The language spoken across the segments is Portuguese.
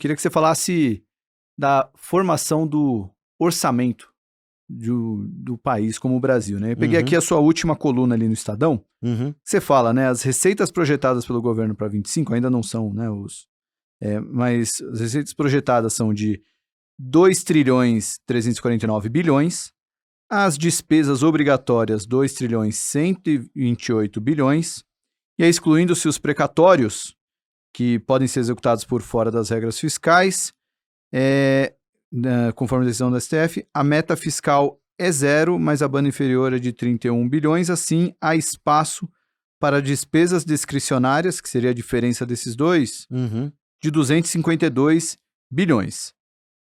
queria que você falasse da formação do orçamento do país como o Brasil, né? Eu peguei aqui a sua última coluna ali no Estadão. Você fala, né? As receitas projetadas pelo governo para 25 ainda não são, né? Mas as receitas projetadas são de 2 trilhões 349 bilhões, as despesas obrigatórias 2 trilhões 128 bilhões, e aí excluindo-se os precatórios, que podem ser executados por fora das regras fiscais, conforme a decisão do STF, a meta fiscal é zero, mas a banda inferior é de 31 bilhões, assim há espaço para despesas discricionárias, que seria a diferença desses dois, de 252 bilhões.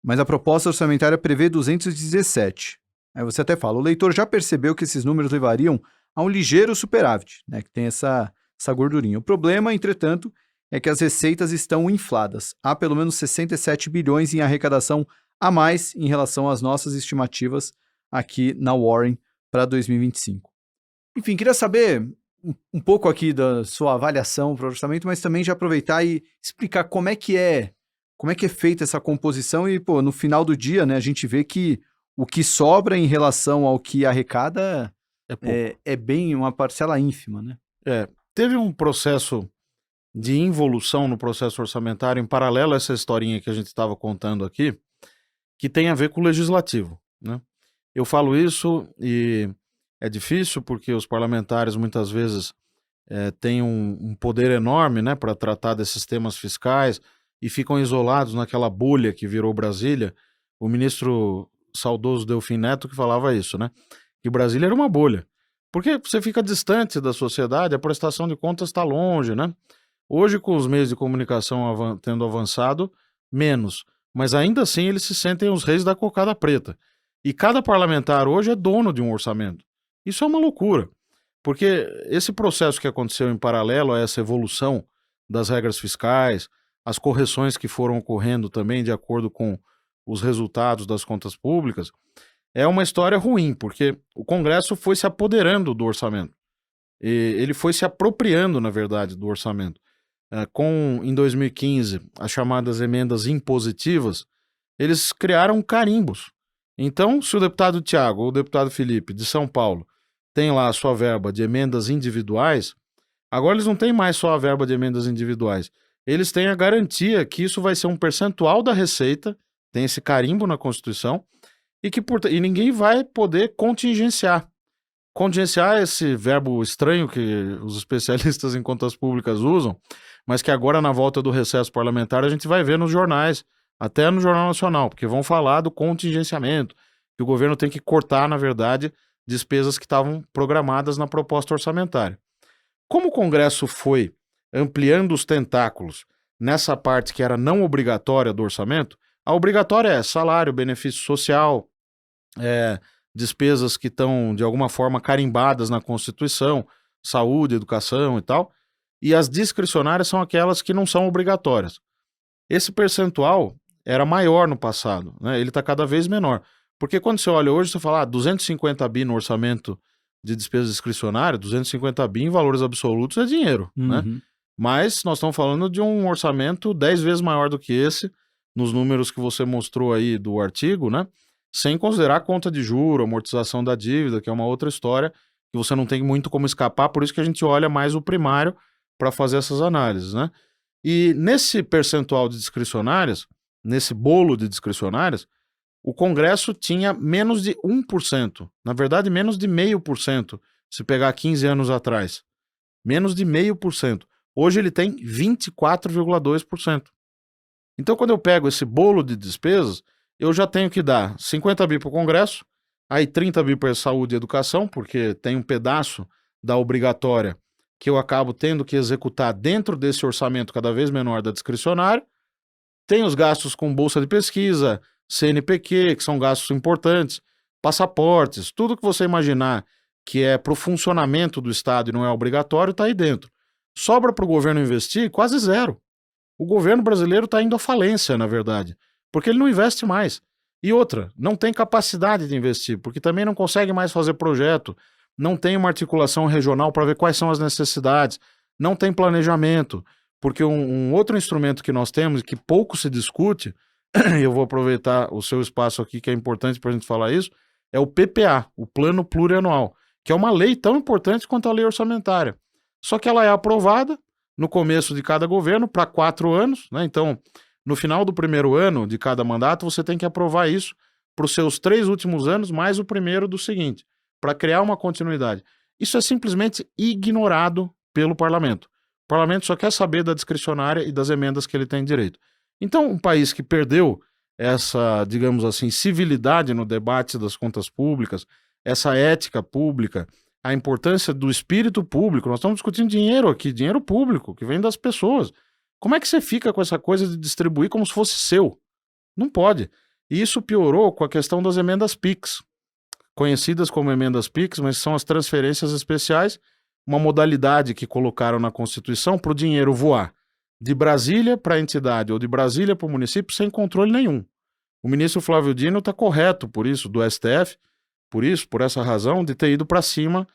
Mas a proposta orçamentária prevê 217. Aí você até fala, o leitor já percebeu que esses números levariam a um ligeiro superávit, né, que tem essa gordurinha. O problema, entretanto, é que as receitas estão infladas. Há pelo menos 67 bilhões em arrecadação a mais em relação às nossas estimativas aqui na Warren para 2025. Enfim, queria saber um pouco aqui da sua avaliação para o orçamento, mas também já aproveitar e explicar como é que é feita essa composição e, no final do dia, né, a gente vê que o que sobra em relação ao que arrecada é bem uma parcela ínfima, né? Teve um processo de involução no processo orçamentário em paralelo a essa historinha que a gente estava contando aqui, que tem a ver com o legislativo, né? Eu falo isso e é difícil porque os parlamentares muitas vezes têm um poder enorme, né, para tratar desses temas fiscais e ficam isolados naquela bolha que virou Brasília. O ministro saudoso Delfim Neto que falava isso, né, que Brasília era uma bolha, porque você fica distante da sociedade, a prestação de contas está longe, né? Hoje, com os meios de comunicação tendo avançado, menos. Mas ainda assim eles se sentem os reis da cocada preta. E cada parlamentar hoje é dono de um orçamento. Isso é uma loucura. Porque esse processo que aconteceu em paralelo a essa evolução das regras fiscais, as correções que foram ocorrendo também de acordo com os resultados das contas públicas, é uma história ruim, porque o Congresso foi se apoderando do orçamento. E ele foi se apropriando, na verdade, do orçamento. Em 2015, as chamadas emendas impositivas, eles criaram carimbos. Então, se o deputado Tiago ou o deputado Felipe, de São Paulo, tem lá a sua verba de emendas individuais, agora eles não têm mais só a verba de emendas individuais. Eles têm a garantia que isso vai ser um percentual da receita, tem esse carimbo na Constituição, e ninguém vai poder contingenciar. Contingenciar é esse verbo estranho que os especialistas em contas públicas usam, mas que agora, na volta do recesso parlamentar, a gente vai ver nos jornais, até no Jornal Nacional, porque vão falar do contingenciamento, que o governo tem que cortar, na verdade, despesas que estavam programadas na proposta orçamentária. Como o Congresso foi ampliando os tentáculos nessa parte que era não obrigatória do orçamento, a obrigatória é salário, benefício social, despesas que estão, de alguma forma, carimbadas na Constituição, saúde, educação e tal, e as discricionárias são aquelas que não são obrigatórias. Esse percentual era maior no passado, né? Ele está cada vez menor. Porque quando você olha hoje, você fala 250 bi no orçamento de despesas discricionárias, 250 bi em valores absolutos é dinheiro, né? Mas nós estamos falando de um orçamento 10 vezes maior do que esse, nos números que você mostrou aí do artigo, né? Sem considerar a conta de juro, amortização da dívida, que é uma outra história que você não tem muito como escapar, por isso que a gente olha mais o primário para fazer essas análises, né? E nesse percentual de discricionárias, nesse bolo de discricionárias, o Congresso tinha menos de 1%, na verdade menos de 0,5%, se pegar 15 anos atrás. Menos de 0,5%. Hoje ele tem 24,2%. Então quando eu pego esse bolo de despesas, eu já tenho que dar 50 bi para o Congresso, aí 30 bi para saúde e educação, porque tem um pedaço da obrigatória que eu acabo tendo que executar dentro desse orçamento cada vez menor da discricionária. Tem os gastos com bolsa de pesquisa, CNPq, que são gastos importantes, passaportes, tudo que você imaginar que é para o funcionamento do Estado e não é obrigatório, está aí dentro. Sobra para o governo investir quase zero. O governo brasileiro está indo à falência, na verdade, porque ele não investe mais. E outra, não tem capacidade de investir, porque também não consegue mais fazer projeto, não tem uma articulação regional para ver quais são as necessidades, não tem planejamento. Porque um outro instrumento que nós temos, que pouco se discute, e eu vou aproveitar o seu espaço aqui, que é importante para a gente falar isso, é o PPA, o Plano Plurianual, que é uma lei tão importante quanto a lei orçamentária. Só que ela é aprovada no começo de cada governo para 4 anos, né? Então, no final do primeiro ano de cada mandato, você tem que aprovar isso para os seus 3 últimos anos, mais o primeiro do seguinte, para criar uma continuidade. Isso é simplesmente ignorado pelo parlamento. O parlamento só quer saber da discricionária e das emendas que ele tem direito. Então, um país que perdeu essa, digamos assim, civilidade no debate das contas públicas, essa ética pública, a importância do espírito público, nós estamos discutindo dinheiro aqui, dinheiro público, que vem das pessoas. Como é que você fica com essa coisa de distribuir como se fosse seu? Não pode. E isso piorou com a questão das emendas PIX, conhecidas como emendas PIX, mas são as transferências especiais, uma modalidade que colocaram na Constituição para o dinheiro voar de Brasília para a entidade ou de Brasília para o município sem controle nenhum. O ministro Flávio Dino está correto por isso, do STF, por essa razão, de ter ido para cima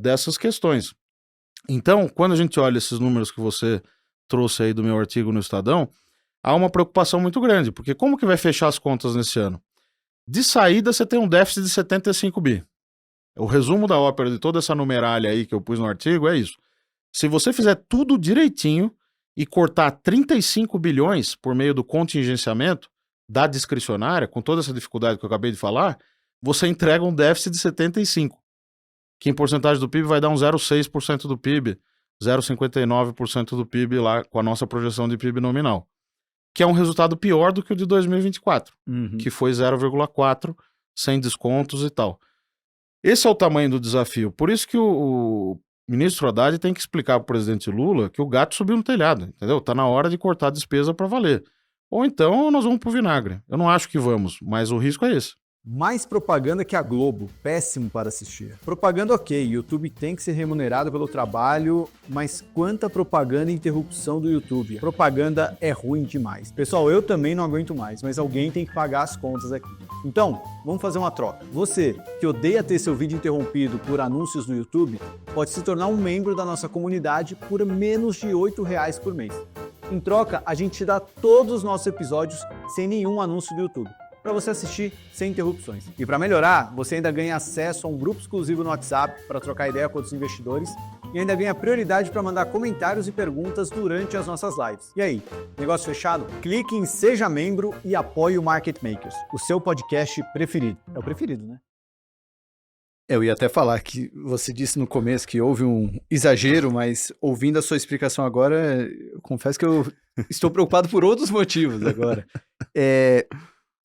dessas questões. Então, quando a gente olha esses números que você trouxe aí do meu artigo no Estadão, há uma preocupação muito grande, porque como que vai fechar as contas nesse ano? De saída, você tem um déficit de 75 bi. O resumo da ópera de toda essa numeralha aí que eu pus no artigo é isso. Se você fizer tudo direitinho e cortar 35 bilhões por meio do contingenciamento da discricionária, com toda essa dificuldade que eu acabei de falar, você entrega um déficit de 75, que em porcentagem do PIB vai dar um 0,6% do PIB, 0,59% do PIB lá com a nossa projeção de PIB nominal, que é um resultado pior do que o de 2024, que foi 0,4%, sem descontos e tal. Esse é o tamanho do desafio. Por isso que o ministro Haddad tem que explicar para o presidente Lula que o gato subiu no telhado, entendeu? Tá na hora de cortar a despesa para valer. Ou então nós vamos pro vinagre. Eu não acho que vamos, mas o risco é esse. Mais propaganda que a Globo, péssimo para assistir. Propaganda ok, YouTube tem que ser remunerado pelo trabalho, mas quanta propaganda e interrupção do YouTube. Propaganda é ruim demais. Pessoal, eu também não aguento mais, mas alguém tem que pagar as contas aqui. Então, vamos fazer uma troca. Você, que odeia ter seu vídeo interrompido por anúncios no YouTube, pode se tornar um membro da nossa comunidade por menos de R$ 8 por mês. Em troca, a gente te dá todos os nossos episódios sem nenhum anúncio do YouTube, para você assistir sem interrupções. E para melhorar, você ainda ganha acesso a um grupo exclusivo no WhatsApp para trocar ideia com outros investidores e ainda ganha prioridade para mandar comentários e perguntas durante as nossas lives. E aí, negócio fechado? Clique em Seja Membro e apoie o Market Makers, o seu podcast preferido. É o preferido, né? Eu ia até falar que você disse no começo que houve um exagero, mas ouvindo a sua explicação agora, eu confesso que eu estou preocupado por outros motivos agora.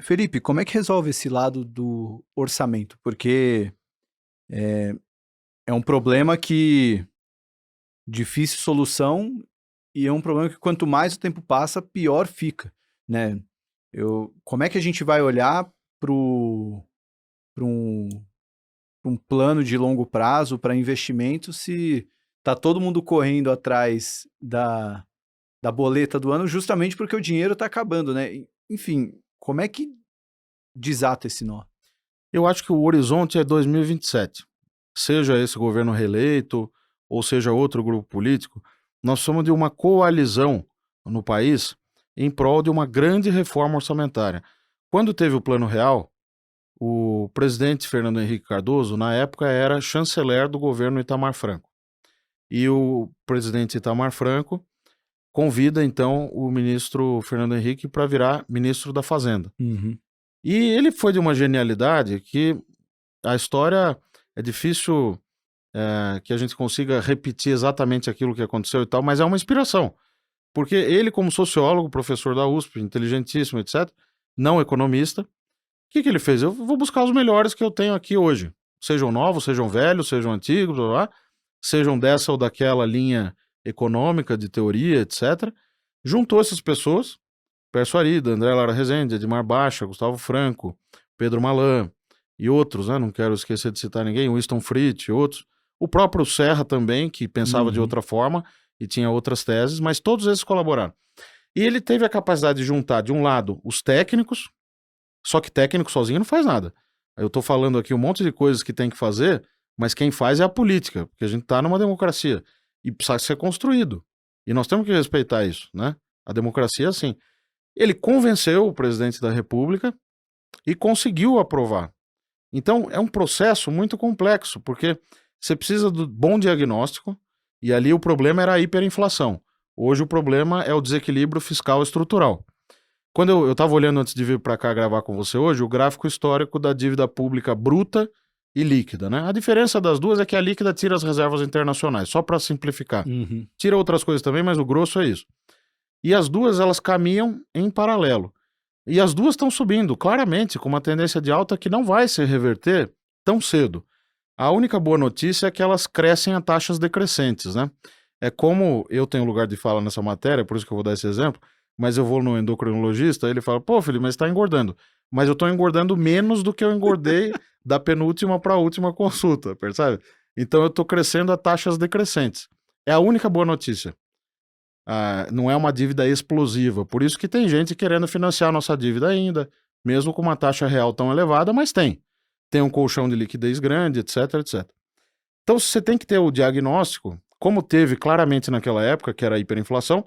Felipe, como é que resolve esse lado do orçamento? Porque é um problema que difícil solução e é um problema que quanto mais o tempo passa, pior fica, né? Como é que a gente vai olhar para um plano de longo prazo para investimento se tá todo mundo correndo atrás da boleta do ano justamente porque o dinheiro está acabando, né? Enfim, como é que desata esse nó? Eu acho que o horizonte é 2027. Seja esse governo reeleito ou seja outro grupo político, nós somos de uma coalizão no país em prol de uma grande reforma orçamentária. Quando teve o Plano Real, o presidente Fernando Henrique Cardoso, na época, era chanceler do governo Itamar Franco. E o presidente Itamar Franco convida, então, o ministro Fernando Henrique para virar ministro da Fazenda. E ele foi de uma genialidade que a história é difícil que a gente consiga repetir exatamente aquilo que aconteceu e tal, mas é uma inspiração. Porque ele, como sociólogo, professor da USP, inteligentíssimo, etc., não economista, o que ele fez? Eu vou buscar os melhores que eu tenho aqui hoje. Sejam novos, sejam velhos, sejam antigos, blá, blá, sejam dessa ou daquela linha econômica, de teoria, etc. Juntou essas pessoas, Pércio Arida, André Lara Rezende, Edmar Baixa, Gustavo Franco, Pedro Malan e outros, né? Não quero esquecer de citar ninguém, Winston Fritz e outros. O próprio Serra também, que pensava de outra forma e tinha outras teses, mas todos esses colaboraram. E ele teve a capacidade de juntar, de um lado, os técnicos, só que técnico sozinho não faz nada. Eu tô falando aqui um monte de coisas que tem que fazer, mas quem faz é a política, porque a gente tá numa democracia e precisa ser construído. E nós temos que respeitar isso, né? A democracia é assim. Ele convenceu o presidente da República e conseguiu aprovar. Então, é um processo muito complexo, porque você precisa do bom diagnóstico, e ali o problema era a hiperinflação. Hoje o problema é o desequilíbrio fiscal estrutural. Quando eu estava olhando antes de vir para cá gravar com você hoje, o gráfico histórico da dívida pública bruta e líquida, né? A diferença das duas é que a líquida tira as reservas internacionais, só para simplificar. Tira outras coisas também, mas o grosso é isso. E as duas, elas caminham em paralelo. E as duas estão subindo, claramente, com uma tendência de alta que não vai se reverter tão cedo. A única boa notícia é que elas crescem a taxas decrescentes, né? É como eu tenho lugar de fala nessa matéria, por isso que eu vou dar esse exemplo, mas eu vou no endocrinologista, ele fala, pô, Felipe, mas está engordando. Mas eu estou engordando menos do que eu engordei da penúltima para a última consulta, percebe? Então eu estou crescendo a taxas decrescentes. É a única boa notícia. Não é uma dívida explosiva. Por isso que tem gente querendo financiar a nossa dívida ainda, mesmo com uma taxa real tão elevada, mas tem. Tem um colchão de liquidez grande, etc, etc. Então você tem que ter o diagnóstico, como teve claramente naquela época, que era a hiperinflação,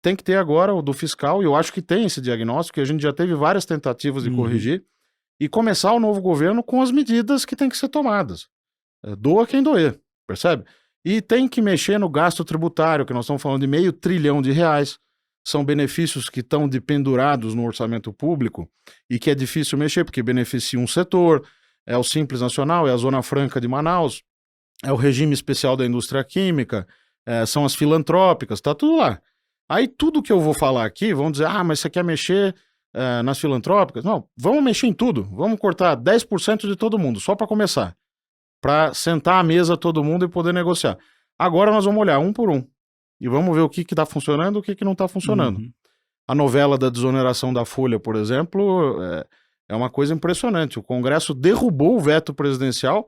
tem que ter agora o do fiscal, e eu acho que tem esse diagnóstico, e a gente já teve várias tentativas de corrigir, e começar o novo governo com as medidas que têm que ser tomadas. Doa quem doer, percebe? E tem que mexer no gasto tributário, que nós estamos falando de R$500 bilhão. São benefícios que estão dependurados no orçamento público e que é difícil mexer, porque beneficia um setor, é o Simples Nacional, é a Zona Franca de Manaus, é o regime especial da indústria química, são as filantrópicas, tá tudo lá. Aí tudo que eu vou falar aqui, vão dizer, mas você quer mexer nas filantrópicas? Não, vamos mexer em tudo, vamos cortar 10% de todo mundo, só para começar. Para sentar à mesa todo mundo e poder negociar. Agora nós vamos olhar um por um e vamos ver o que está funcionando e o que não está funcionando. A novela da desoneração da Folha, por exemplo, é uma coisa impressionante. O Congresso derrubou o veto presidencial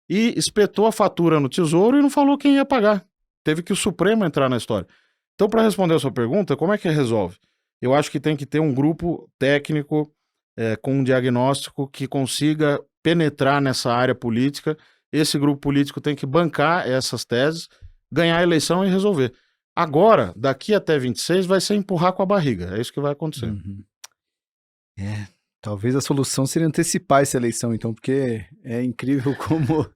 e espetou a fatura no Tesouro e não falou quem ia pagar. Teve que o Supremo entrar na história. Então, para responder a sua pergunta, como é que resolve? Eu acho que tem que ter um grupo técnico com um diagnóstico que consiga penetrar nessa área política. Esse grupo político tem que bancar essas teses, ganhar a eleição e resolver. Agora, daqui até 26, vai ser empurrar com a barriga. É isso que vai acontecer. Talvez a solução seria antecipar essa eleição, então, porque é incrível como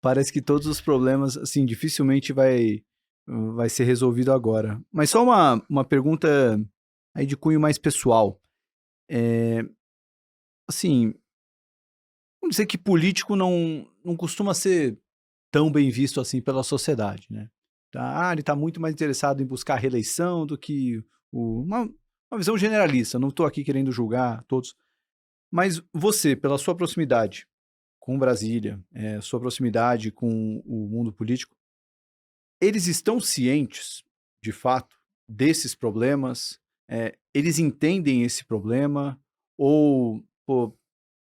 parece que todos os problemas, assim, dificilmente vai ser resolvido agora. Mas só uma pergunta aí de cunho mais pessoal. Assim, vamos dizer que político não costuma ser tão bem visto assim pela sociedade, né? Ele está muito mais interessado em buscar a reeleição do que uma visão generalista. Não estou aqui querendo julgar todos. Mas você, pela sua proximidade com Brasília, sua proximidade com o mundo político, eles estão cientes, de fato, desses problemas? Eles entendem esse problema? Ou,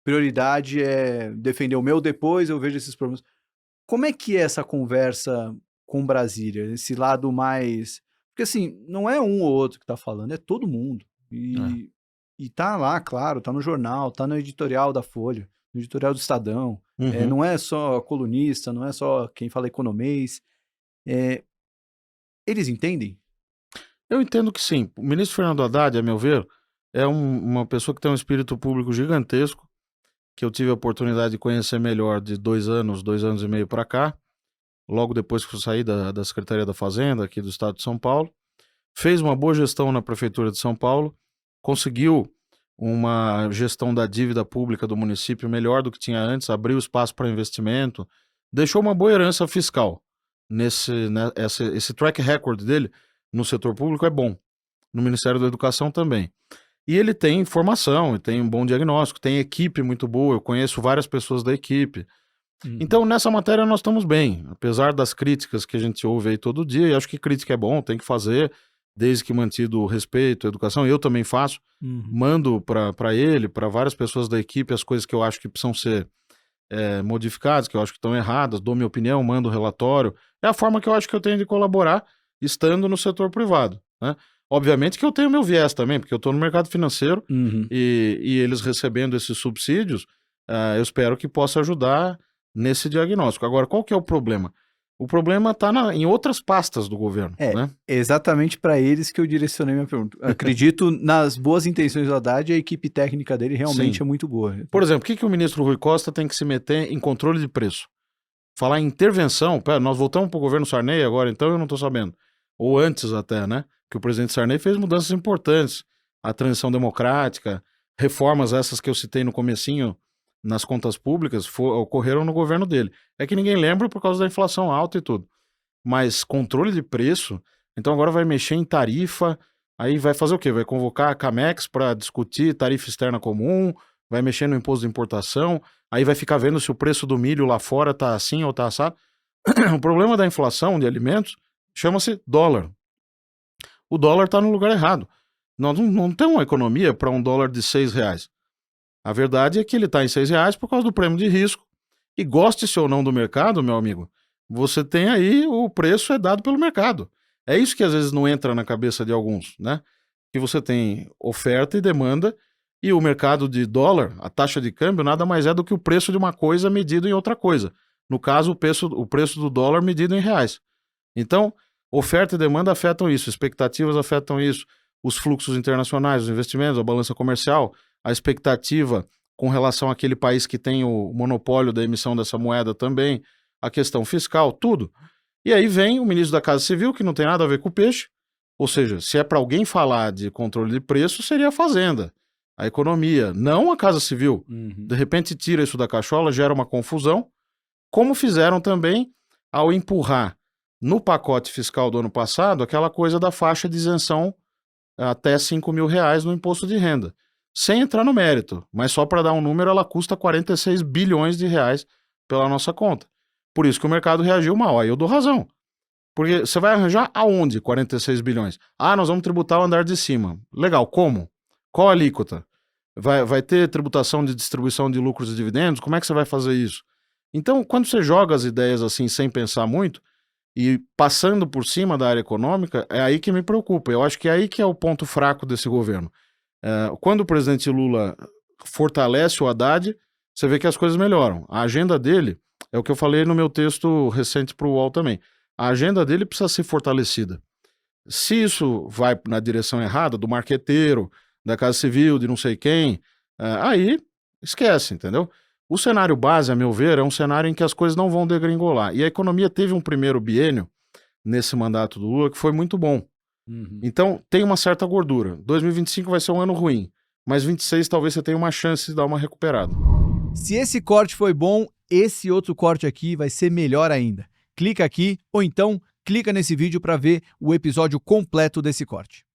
prioridade é defender o meu, depois eu vejo esses problemas? Como é que é essa conversa com Brasília? Esse lado mais... Porque, assim, não é um ou outro que está falando, é todo mundo. E tá lá, claro, tá no jornal, tá no editorial da Folha, no editorial do Estadão. Não é só colunista, não é só quem fala economês. Eles entendem? Eu entendo que sim. O ministro Fernando Haddad, a meu ver, é uma pessoa que tem um espírito público gigantesco, que eu tive a oportunidade de conhecer melhor de 2 anos e meio para cá, logo depois que eu saí da Secretaria da Fazenda, aqui do Estado de São Paulo. Fez uma boa gestão na Prefeitura de São Paulo, conseguiu uma gestão da dívida pública do município melhor do que tinha antes, abriu espaço para investimento, deixou uma boa herança fiscal. Esse track record dele no setor público é bom, no Ministério da Educação também. E ele tem formação, tem um bom diagnóstico, tem equipe muito boa, eu conheço várias pessoas da equipe. Então, nessa matéria nós estamos bem, apesar das críticas que a gente ouve aí todo dia, e acho que crítica é bom, tem que fazer, desde que mantido o respeito, a educação, eu também faço, mando para ele, para várias pessoas da equipe, as coisas que eu acho que precisam ser modificadas, que eu acho que estão erradas, dou minha opinião, mando relatório, é a forma que eu acho que eu tenho de colaborar, estando no setor privado, né? Obviamente que eu tenho meu viés também, porque eu estou no mercado financeiro e eles recebendo esses subsídios, eu espero que possa ajudar nesse diagnóstico. Agora, qual que é o problema? O problema está em outras pastas do governo. Né? É exatamente para eles que eu direcionei minha pergunta. Acredito nas boas intenções do Haddad e a equipe técnica dele realmente é muito boa. Por exemplo, o que o ministro Rui Costa tem que se meter em controle de preço? Falar em intervenção, nós voltamos para o governo Sarney agora, então eu não estou sabendo. Ou antes até, né? Que o presidente Sarney fez mudanças importantes. A transição democrática, reformas essas que eu citei no comecinho nas contas públicas, ocorreram no governo dele. É que ninguém lembra por causa da inflação alta e tudo. Mas controle de preço, então agora vai mexer em tarifa, aí vai fazer o quê? Vai convocar a Camex para discutir tarifa externa comum, vai mexer no imposto de importação, aí vai ficar vendo se o preço do milho lá fora tá assim ou tá assado. O problema da inflação de alimentos chama-se dólar. O dólar está no lugar errado. Nós não temos uma economia para um dólar de R$6. A verdade é que ele está em R$6 por causa do prêmio de risco. E goste-se ou não do mercado, meu amigo, você tem aí, o preço é dado pelo mercado. É isso que às vezes não entra na cabeça de alguns, né? Que você tem oferta e demanda, e o mercado de dólar, a taxa de câmbio, nada mais é do que o preço de uma coisa medido em outra coisa. No caso, o preço do dólar medido em reais. Então, oferta e demanda afetam isso, expectativas afetam isso, os fluxos internacionais, os investimentos, a balança comercial, a expectativa com relação àquele país que tem o monopólio da emissão dessa moeda também, a questão fiscal, tudo. E aí vem o ministro da Casa Civil, que não tem nada a ver com o peixe, ou seja, se é para alguém falar de controle de preço, seria a Fazenda, a economia, não a Casa Civil. De repente tira isso da cachola, gera uma confusão, como fizeram também ao empurrar no pacote fiscal do ano passado aquela coisa da faixa de isenção até R$5 mil no imposto de renda. Sem entrar no mérito, mas só para dar um número, ela custa 46 bilhões de reais pela nossa conta. Por isso que o mercado reagiu mal, aí eu dou razão. Porque você vai arranjar aonde 46 bilhões? Ah, nós vamos tributar o andar de cima. Legal, como? Qual a alíquota? Vai ter tributação de distribuição de lucros e dividendos? Como é que você vai fazer isso? Então, quando você joga as ideias assim sem pensar muito e passando por cima da área econômica, é aí que me preocupa. Eu acho que é aí que é o ponto fraco desse governo. Quando o presidente Lula fortalece o Haddad, você vê que as coisas melhoram. A agenda dele, é o que eu falei no meu texto recente para o UOL também, a agenda dele precisa ser fortalecida. Se isso vai na direção errada, do marqueteiro, da Casa Civil, de não sei quem, aí esquece, entendeu? O cenário base, a meu ver, é um cenário em que as coisas não vão degringolar. E a economia teve um primeiro biênio nesse mandato do Lula que foi muito bom. Então, tem uma certa gordura. 2025 vai ser um ano ruim, mas 26 talvez você tenha uma chance de dar uma recuperada. Se esse corte foi bom, esse outro corte aqui vai ser melhor ainda. Clica aqui ou então clica nesse vídeo para ver o episódio completo desse corte.